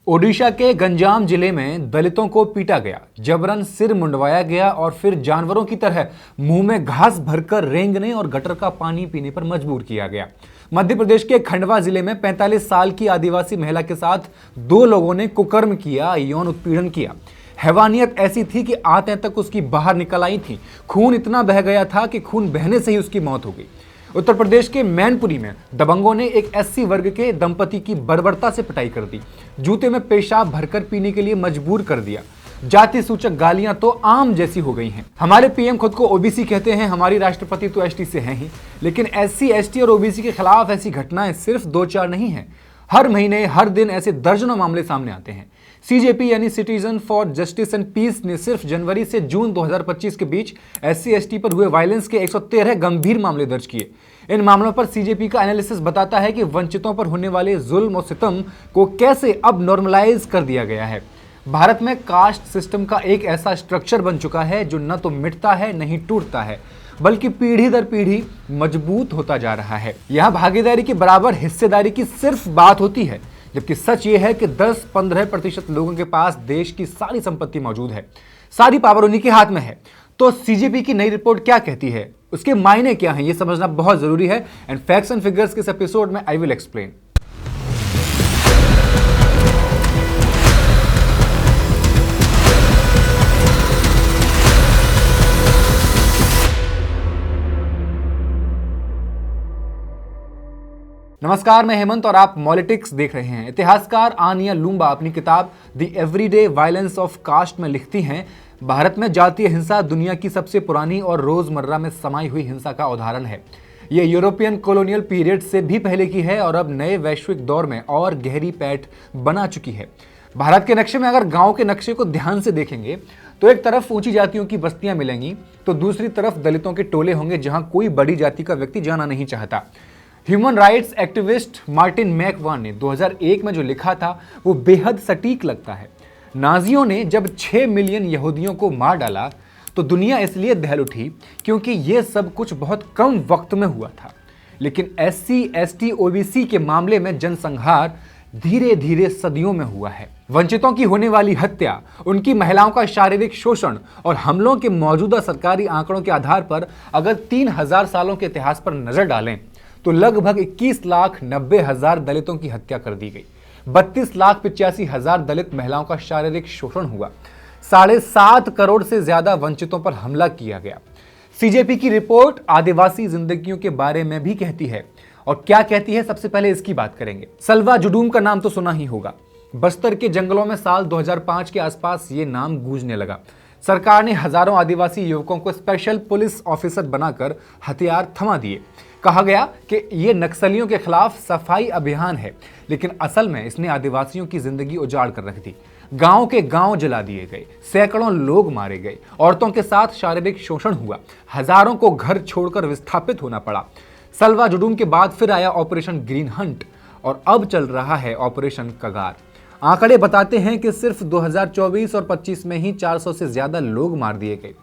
ओडिशा के गंजाम जिले में दलितों को पीटा गया, जबरन सिर मुंडवाया गया और फिर जानवरों की तरह मुंह में घास भरकर रेंगने और गटर का पानी पीने पर मजबूर किया गया। मध्य प्रदेश के खंडवा जिले में 45 साल की आदिवासी महिला के साथ दो लोगों ने कुकर्म किया, यौन उत्पीड़न किया। हैवानियत ऐसी थी कि आंतें तक उसकी बाहर निकल आई थी। खून इतना बह गया था कि खून बहने से ही उसकी मौत हो गई। उत्तर प्रदेश के मैनपुरी में दबंगों ने एक एससी वर्ग के दंपति की बर्बरता से पिटाई कर दी, जूते में पेशाब भरकर पीने के लिए मजबूर कर दिया। जाति सूचक गालियां तो आम जैसी हो गई हैं। हमारे पीएम खुद को ओबीसी कहते हैं, हमारी राष्ट्रपति तो एसटी से हैं ही, लेकिन एससी, एसटी और ओबीसी के खिलाफ ऐसी घटनाएं सिर्फ 2-4 नहीं हैं। हर महीने, हर दिन ऐसे दर्जनों मामले सामने आते हैं। सीजेपी यानी citizen for justice and peace ने सिर्फ जनवरी से जून 2025 के बीच एससी एसटी पर हुए वायलेंस के 113 गंभीर मामले दर्ज किए। इन मामलों पर सीजेपी का एनालिसिस बताता है कि वंचितों पर होने वाले जुल्म और सितम को कैसे अब नॉर्मलाइज कर दिया गया है। भारत में कास्ट सिस्टम का एक ऐसा स्ट्रक्चर बन चुका है जो न तो मिटता है, नहीं टूटता है, बल्कि पीढ़ी दर पीढ़ी मजबूत होता जा रहा है। यहाँ भागीदारी के बराबर हिस्सेदारी की सिर्फ बात होती है, जबकि सच ये है कि 10-15% लोगों के पास देश की सारी संपत्ति मौजूद है, सारी पावर उन्हीं के हाथ में है। तो सीजेपी की नई रिपोर्ट क्या कहती है, उसके मायने क्या हैं, ये समझना बहुत जरूरी है। एंड फैक्ट्स एंड फिगर्स के इस एपिसोड में आई विल एक्सप्लेन। नमस्कार, मैं हेमंत और आप मॉलिटिक्स देख रहे हैं। इतिहासकार आनिया लूम्बा अपनी किताब the everyday violence of caste में लिखती हैं, भारत में जातीय हिंसा दुनिया की सबसे पुरानी और रोजमर्रा में समाई हुई हिंसा का उदाहरण है। ये यूरोपियन कॉलोनियल पीरियड से भी पहले की है और अब नए वैश्विक दौर में और गहरी पैठ बना चुकी है। भारत के नक्शे में अगर गांव के नक्शे को ध्यान से देखेंगे तो एक तरफ ऊंची जातियों की बस्तियां मिलेंगी, तो दूसरी तरफ दलितों के टोले होंगे जहां कोई बड़ी जाति का व्यक्ति जाना नहीं चाहता। Human rights activist Martin Macwan ने 2001 में जो लिखा था वो बेहद सटीक लगता है। नाजियों ने जब 6 मिलियन यहूदियों को मार डाला तो दुनिया इसलिए दहल उठी क्योंकि ये सब कुछ बहुत कम वक्त में हुआ था। लेकिन एससी, एसटी, ओबीसी के मामले में जनसंहार धीरे धीरे सदियों में हुआ है। वंचितों की होने वाली हत्या, उनकी महिलाओं का शारीरिक शोषण और हमलों के मौजूदा सरकारी आंकड़ों के आधार पर अगर 3000 सालों के इतिहास पर नजर डालें तो लगभग 21,90,000 दलितों की हत्या कर दी गई। 32,85,000 दलित महिलाओं का शारीरिक शोषण हुआ। 7.5 करोड़ से ज्यादा वंचितों पर हमला किया गया। सीजेपी की रिपोर्ट आदिवासी जिंदगियों के बारे में भी कहती है, और क्या कहती है सबसे पहले इसकी बात करेंगे। सल्वा जुडूम का नाम तो सुना ही होगा। बस्तर के जंगलों में साल 2005 के आसपास ये नाम गूंजने लगा। सरकार ने हजारों आदिवासी युवकों को स्पेशल पुलिस ऑफिसर बनाकर हथियार थमा दिए। कहा गया कि ये नक्सलियों के खिलाफ सफाई अभियान है, लेकिन असल में इसने आदिवासियों की जिंदगी उजाड़ कर रख दी। गांव के गांव जला दिए गए, सैकड़ों लोग मारे गए, औरतों के साथ शारीरिक शोषण हुआ, हजारों को घर छोड़कर विस्थापित होना पड़ा। सल्वा जुडूम के बाद फिर आया ऑपरेशन ग्रीन हंट और अब चल रहा है ऑपरेशन कगार। आंकड़े बताते हैं कि सिर्फ 2024 और 25 में ही 400 से ज्यादा लोग मार दिए गए।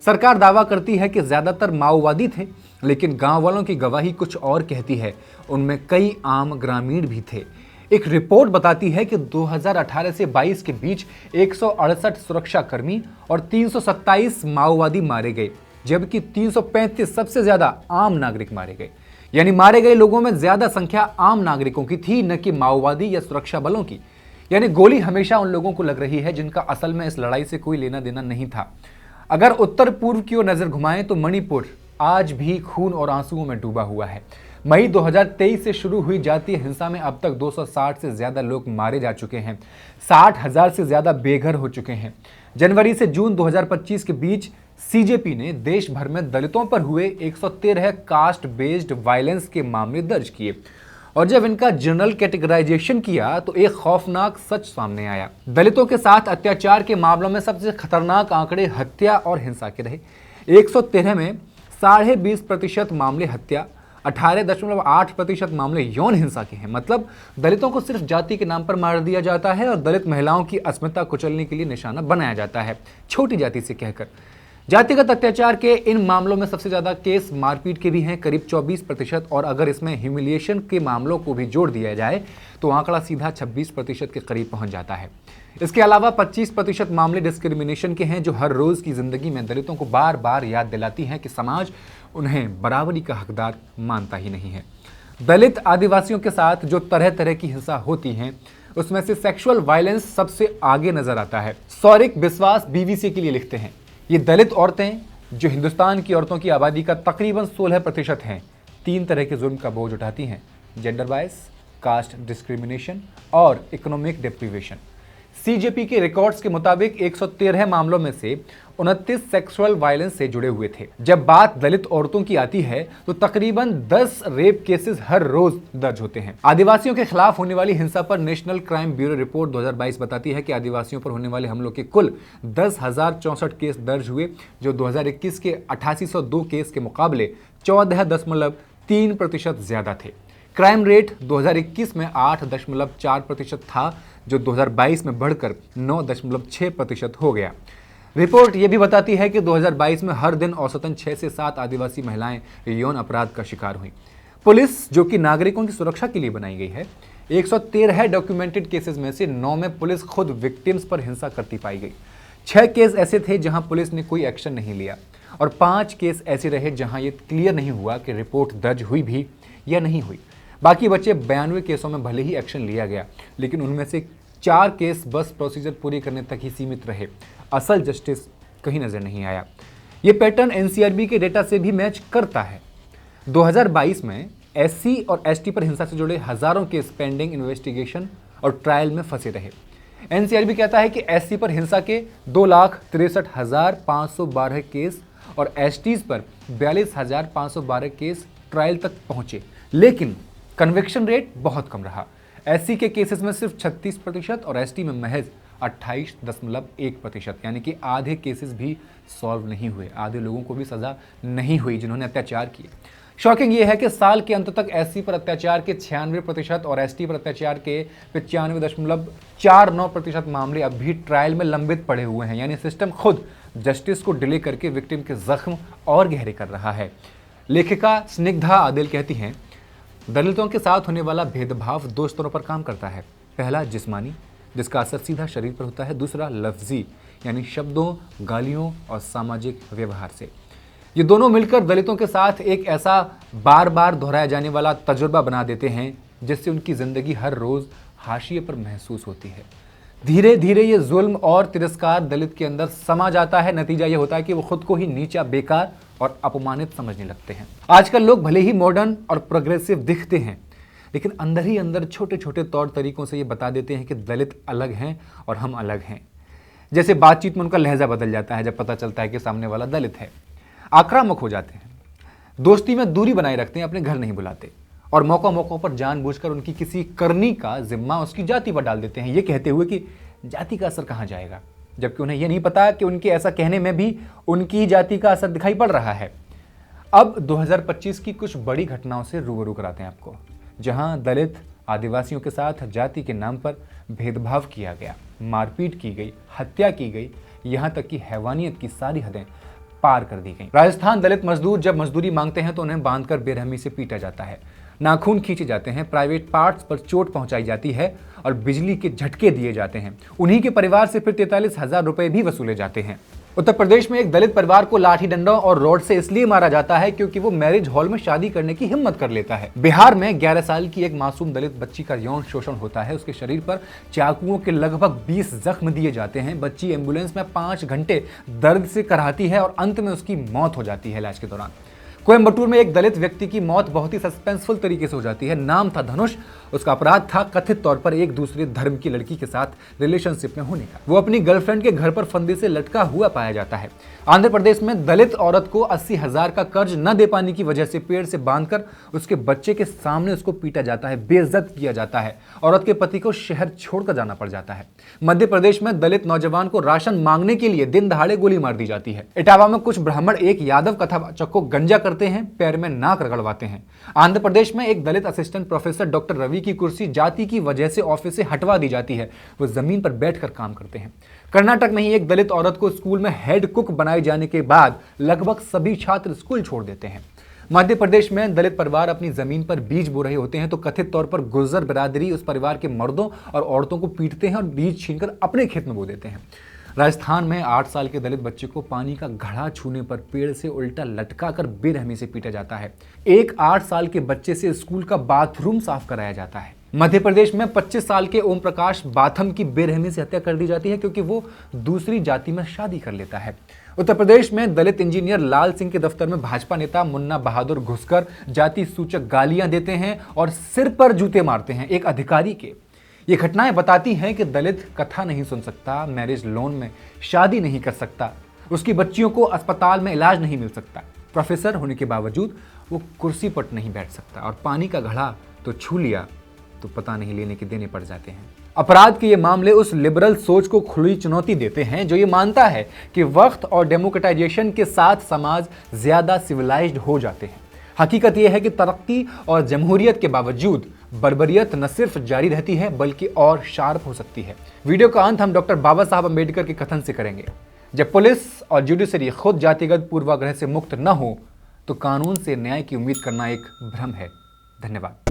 सरकार दावा करती है कि ज्यादातर माओवादी थे, लेकिन गांव वालों की गवाही कुछ और कहती है, उनमें कई आम ग्रामीण भी थे। एक रिपोर्ट बताती है कि 2018 से 22 के बीच 168 सुरक्षाकर्मी और 327 माओवादी मारे गए, जबकि 335 सबसे ज्यादा आम नागरिक मारे गए। यानी मारे गए लोगों में ज्यादा संख्या आम नागरिकों की थी, न कि माओवादी या सुरक्षा बलों की। यानी गोली हमेशा उन लोगों को लग रही है जिनका असल में इस लड़ाई से कोई लेना देना नहीं था। अगर उत्तर पूर्व की ओर नजर घुमाएं तो मणिपुर आज भी खून और आंसुओं में डूबा हुआ है। मई 2023 से शुरू हुई जातीय हिंसा में अब तक 260 से ज्यादा लोग मारे जा चुके हैं। 60,000 से ज्यादा बेघर हो चुके हैं। जनवरी से जून 2025 के बीच सीजेपी ने देश भर में दलितों पर हुए 113 कास्ट बेस्ड वायलेंस के मामले दर्ज किए, और जब इनका जनरल कैटेगराइजेशन किया तो एक खौफनाक सच सामने आया। दलितों के साथ अत्याचार के मामलों में सबसे खतरनाक आंकड़े हत्या और हिंसा के रहे। 113 में 20.5% मामले हत्या, 18.8% मामले यौन हिंसा के हैं। मतलब दलितों को सिर्फ जाति के नाम पर मार दिया जाता है और दलित महिलाओं की अस्मिता कुचलने के लिए निशाना बनाया जाता है, छोटी जाति से कहकर। जातिगत अत्याचार के इन मामलों में सबसे ज्यादा केस मारपीट के भी हैं, करीब 24%, और अगर इसमें ह्यूमिलिएशन के मामलों को भी जोड़ दिया जाए तो आंकड़ा सीधा 26% के करीब पहुंच जाता है। इसके अलावा 25% मामले डिस्क्रिमिनेशन के हैं, जो हर रोज की जिंदगी में दलितों को बार बार याद दिलाती हैं कि समाज उन्हें बराबरी का हकदार मानता ही नहीं है। दलित आदिवासियों के साथ जो तरह तरह की हिंसा होती है उसमें से सेक्सुअल वायलेंस सबसे आगे नजर आता है। सौरिक बिस्वास बीबीसी के लिए लिखते हैं, ये दलित औरतें जो हिंदुस्तान की औरतों की आबादी का तकरीबन 16% हैं, 3 तरह के जुर्म का बोझ उठाती हैं: जेंडर बायस, कास्ट डिस्क्रिमिनेशन और इकोनॉमिक डिप्रीवेशन। सीजेपी के रिकॉर्ड्स के मुताबिक 113 मामलों में से 29 सेक्सुअल वायलेंस से जुड़े हुए थे। जब बात दलित औरतों की आती है तो तकरीबन 10 रेप केसेस हर रोज दर्ज होते हैं। आदिवासियों के खिलाफ होने वाली हिंसा पर नेशनल क्राइम ब्यूरो रिपोर्ट 2022 बताती है कि आदिवासियों पर होने वाले हमलों के कुल 10,064 केस दर्ज हुए, जो 2021 के 8802 केस के मुकाबले 14.3% ज्यादा थे। क्राइम रेट 2021 में 8.4% था, जो 2022 में बढ़कर 9.6% हो गया। रिपोर्ट यह भी बताती है कि 2022 में हर दिन औसतन 6 से 7 आदिवासी महिलाएं यौन अपराध का शिकार हुई। पुलिस, जो कि नागरिकों की सुरक्षा के लिए बनाई गई है, 113 डॉक्यूमेंटेड केसेस में से 9 में पुलिस खुद विक्टिम्स पर हिंसा करती पाई गई। 6 केस ऐसे थे जहां पुलिस ने कोई एक्शन नहीं लिया, और 5 केस ऐसे रहे जहां यह क्लियर नहीं हुआ कि रिपोर्ट दर्ज हुई भी या नहीं हुई। बाकी बचे 92 केसों में भले ही एक्शन लिया गया, लेकिन उनमें से 4 केस बस प्रोसीजर पूरी करने तक ही सीमित रहे। असल जस्टिस कहीं नजर नहीं आया। यह पैटर्न एनसीआरबी के डेटा से भी मैच करता है। 2022 में एससी और एसटी पर हिंसा से जुड़े हजारों केस पेंडिंग इन्वेस्टिगेशन और ट्रायल में फंसे रहे। एनसीआरबी कहता है कि एससी पर हिंसा के 2,63,512 केस और एसटीज पर 42,512 केस ट्रायल तक पहुंचे, लेकिन कन्विक्शन रेट बहुत कम रहा। एससी के केसेस में सिर्फ 36% और एसटी में महज 28.1%, यानी कि आधे केसेस भी सॉल्व नहीं हुए, आधे लोगों को भी सजा नहीं हुई जिन्होंने अत्याचार किए। शॉकिंग यह है कि साल के अंत तक एससी पर अत्याचार के 96% और एसटी पर अत्याचार के 95.49% मामले अब भी ट्रायल में लंबित पड़े हुए हैं, यानी सिस्टम खुद जस्टिस को डिले करके विक्टिम के जख्म और गहरे कर रहा है। लेखिका स्निग्धा आदिल कहती हैं, दलितों के साथ होने वाला भेदभाव 2 स्तरों पर काम करता है। पहला जिस्मानी, जिसका असर सीधा शरीर पर होता है। दूसरा लफ्जी, यानी शब्दों, गालियों और सामाजिक व्यवहार से। ये दोनों मिलकर दलितों के साथ एक ऐसा बार बार दोहराया जाने वाला तजुर्बा बना देते हैं जिससे उनकी जिंदगी हर रोज हाशिए पर महसूस होती है। धीरे धीरे ये जुल्म और तिरस्कार दलित के अंदर समा जाता है। नतीजा ये होता है कि वो खुद को ही नीचा, बेकार और अपमानित समझने लगते हैं। आजकल लोग भले ही मॉडर्न और प्रोग्रेसिव दिखते हैं, लेकिन अंदर ही अंदर छोटे छोटे तौर तरीकों से ये बता देते हैं कि दलित अलग हैं और हम अलग हैं। जैसे बातचीत में उनका लहजा बदल जाता है जब पता चलता है कि सामने वाला दलित है। आक्रामक हो जाते हैं, दोस्ती में दूरी बनाए रखते हैं, अपने घर नहीं बुलाते, और मौकों पर जानबूझकर उनकी किसी करनी का जिम्मा उसकी जाति पर डाल देते हैं, ये कहते हुए कि जाति का असर कहाँ जाएगा, जबकि उन्हें यह नहीं पता कि उनके ऐसा कहने में भी उनकी जाति का असर दिखाई पड़ रहा है। अब 2025 की कुछ बड़ी घटनाओं से रूबरू कराते हैं आपको, जहां दलित आदिवासियों के साथ जाति के नाम पर भेदभाव किया गया, मारपीट की गई, हत्या की गई, यहां तक कि हैवानियत की सारी हदें पार कर दी गई। राजस्थान दलित मजदूर जब मजदूरी मांगते हैं तो उन्हें बांधकर बेरहमी से पीटा जाता है, नाखून खींचे जाते हैं, प्राइवेट पार्ट्स पर चोट पहुंचाई जाती है और बिजली के झटके दिए जाते हैं। उन्हीं के परिवार से फिर 43,000 रुपए भी वसूले जाते हैं। उत्तर प्रदेश में एक दलित परिवार को लाठी डंडों और रॉड से इसलिए मारा जाता है क्योंकि वो मैरिज हॉल में शादी करने की हिम्मत कर लेता है। बिहार में 11 साल की एक मासूम दलित बच्ची का यौन शोषण होता है। उसके शरीर पर चाकुओं के लगभग 20 जख्म दिए जाते हैं। बच्ची एम्बुलेंस में 5 घंटे दर्द से कराहती है और अंत में उसकी मौत हो जाती है इलाज के दौरान। कोयम्बटूर में एक दलित व्यक्ति की मौत बहुत ही सस्पेंसफुल तरीके से हो जाती है। नाम था धनुष। उसका अपराध था कथित तौर पर एक दूसरे धर्म की लड़की के साथ रिलेशनशिप में होने का। वो अपनी गर्लफ्रेंड के घर पर फंदे से लटका हुआ पाया जाता है। आंध्र प्रदेश में दलित औरत को 80,000 का कर्ज न दे पाने की वजह से पेड़ से बांधकर उसके बच्चे के सामने उसको पीटा जाता है, बेइज्जत किया जाता है। औरत के पति को शहर छोड़कर जाना पड़ जाता है। मध्य प्रदेश में दलित नौजवान को राशन मांगने के लिए दिन दहाड़े गोली मार दी जाती है। इटावा में कुछ ब्राह्मण एक यादव कथावाचक को गंजा कर करते हैं, पैर में नाक रगड़वाते हैं। आंध्र प्रदेश में एक दलित असिस्टेंट प्रोफेसर डॉक्टर रवि की कुर्सी जाति की वजह से ऑफिस से हटवा दी जाती है। वो जमीन पर बैठकर काम करते हैं। कर्नाटक में ही एक दलित औरत को स्कूल में हेड कुक बनाए जाने के बाद लगभग सभी छात्र स्कूल छोड़ देते हैं। मध्य प्रदेश में दलित परिवार अपनी जमीन पर बीज बो रहे होते हैं तो कथित तौर पर गुर्जर बिरादरी उस परिवार के मर्दों और औरतों को पीटते हैं और बीज छीनकर अपने खेत में बो देते हैं। राजस्थान में 8 साल के दलित बच्चे को पानी का घड़ा छूने पर पेड़ से उल्टा लटका कर बेरहमी से पीटा जाता है। एक 8 साल के बच्चे से स्कूल का बाथरूम साफ कराया जाता है। मध्य प्रदेश में 25 साल के ओम प्रकाश बाथम की बेरहमी से हत्या कर दी जाती है क्योंकि वो दूसरी जाति में शादी कर लेता है। उत्तर प्रदेश में दलित इंजीनियर लाल सिंह के दफ्तर में भाजपा नेता मुन्ना बहादुर घुसकर जाति सूचक गालियां देते हैं और सिर पर जूते मारते हैं एक अधिकारी के। ये घटनाएं बताती हैं कि दलित कथा नहीं सुन सकता, मैरिज लोन में शादी नहीं कर सकता, उसकी बच्चियों को अस्पताल में इलाज नहीं मिल सकता, प्रोफेसर होने के बावजूद वो कुर्सी पर नहीं बैठ सकता और पानी का घड़ा तो छू लिया तो पता नहीं लेने के देने पड़ जाते हैं। अपराध के ये मामले उस लिबरल सोच को खुली चुनौती देते हैं जो ये मानता है कि वक्त और डेमोक्रेटाइजेशन के साथ समाज ज्यादा सिविलाइज्ड हो जाते हैं। हकीकत यह है कि तरक्की और जमहूरियत के बावजूद बर्बरियत न सिर्फ जारी रहती है बल्कि और शार्प हो सकती है। वीडियो का अंत हम डॉक्टर बाबा साहब अम्बेडकर के कथन से करेंगे, जब पुलिस और जुडिशरी खुद जातिगत पूर्वाग्रह से मुक्त न हो तो कानून से न्याय की उम्मीद करना एक भ्रम है। धन्यवाद।